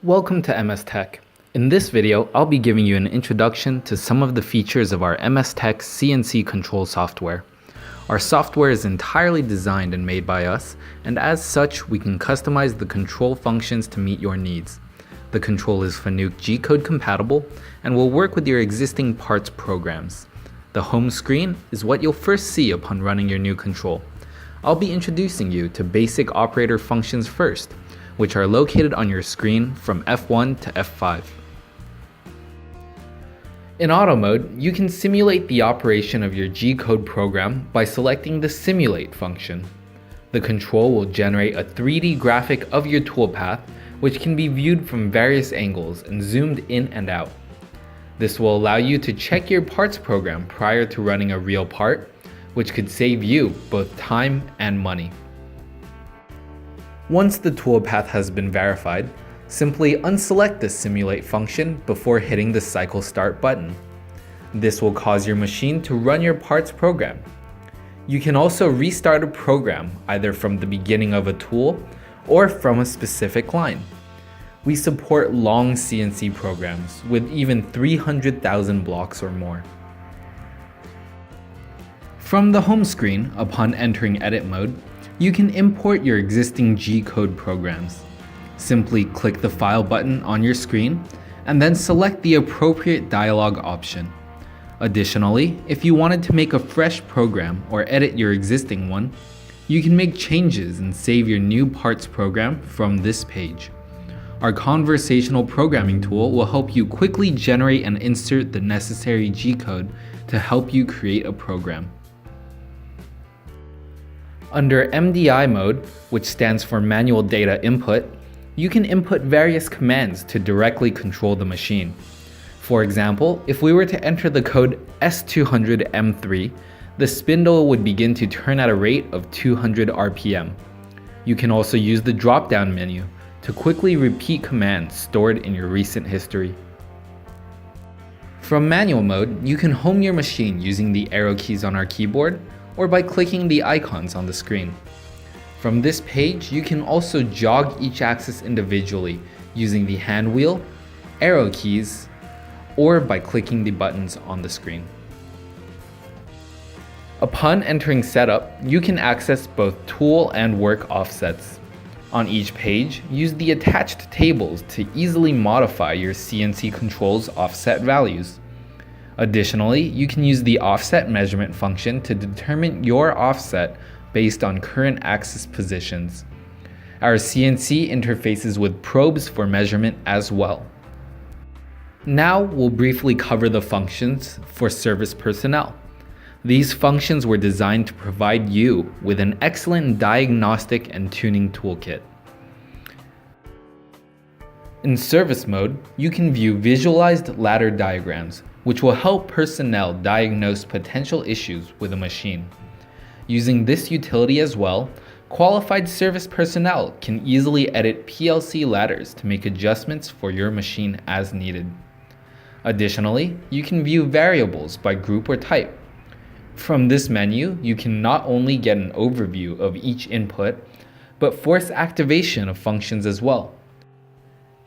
Welcome to MS Tech. In this video, I'll be giving you an introduction to some of the features of our MS Tech CNC control software. Our software is entirely designed and made by us, and as such, we can customize the control functions to meet your needs. The control is Fanuc G-code compatible and will work with your existing parts programs. The home screen is what you'll first see upon running your new control. I'll be introducing you to basic operator functions first, which are located on your screen from F1 to F5. In auto mode, you can simulate the operation of your G-code program by selecting the Simulate function. The control will generate a 3D graphic of your toolpath, which can be viewed from various angles and zoomed in and out. This will allow you to check your parts program prior to running a real part, which could save you both time and money. Once the toolpath has been verified, simply unselect the Simulate function before hitting the Cycle Start button. This will cause your machine to run your parts program. You can also restart a program either from the beginning of a tool or from a specific line. We support long CNC programs with even 300,000 blocks or more. From the home screen, upon entering edit mode, you can import your existing G-code programs. Simply click the File button on your screen and then select the appropriate dialog option. Additionally, if you wanted to make a fresh program or edit your existing one, you can make changes and save your new parts program from this page. Our conversational programming tool will help you quickly generate and insert the necessary G-code to help you create a program. Under MDI mode, which stands for Manual Data Input, you can input various commands to directly control the machine. For example, if we were to enter the code S200M3, the spindle would begin to turn at a rate of 200 RPM. You can also use the drop-down menu to quickly repeat commands stored in your recent history. From manual mode, you can home your machine using the arrow keys on our keyboard or by clicking the icons on the screen. From this page, you can also jog each axis individually using the hand wheel, arrow keys, or by clicking the buttons on the screen. Upon entering setup, you can access both tool and work offsets. On each page, use the attached tables to easily modify your CNC control's offset values. Additionally, you can use the offset measurement function to determine your offset based on current axis positions. Our CNC interfaces with probes for measurement as well. Now we'll briefly cover the functions for service personnel. These functions were designed to provide you with an excellent diagnostic and tuning toolkit. In service mode, you can view visualized ladder diagrams, which will help personnel diagnose potential issues with a machine. Using this utility as well, qualified service personnel can easily edit PLC ladders to make adjustments for your machine as needed. Additionally, you can view variables by group or type. From this menu, you can not only get an overview of each input, but force activation of functions as well.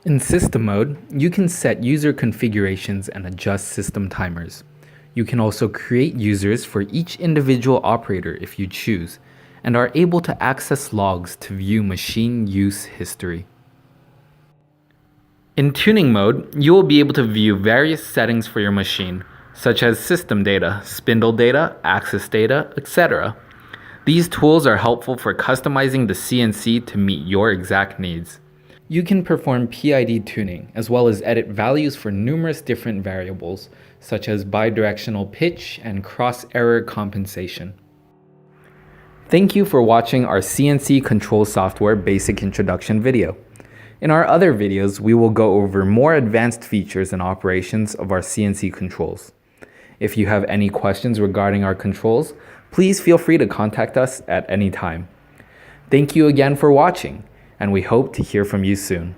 In system mode, you can set user configurations and adjust system timers. You can also create users for each individual operator if you choose, and are able to access logs to view machine use history. In tuning mode, you will be able to view various settings for your machine, such as system data, spindle data, axis data, etc. These tools are helpful for customizing the CNC to meet your exact needs. You can perform PID tuning, as well as edit values for numerous different variables, such as bidirectional pitch and cross-error compensation. Thank you for watching our CNC control software basic introduction video. In our other videos, we will go over more advanced features and operations of our CNC controls. If you have any questions regarding our controls, please feel free to contact us at any time. Thank you again for watching, and we hope to hear from you soon.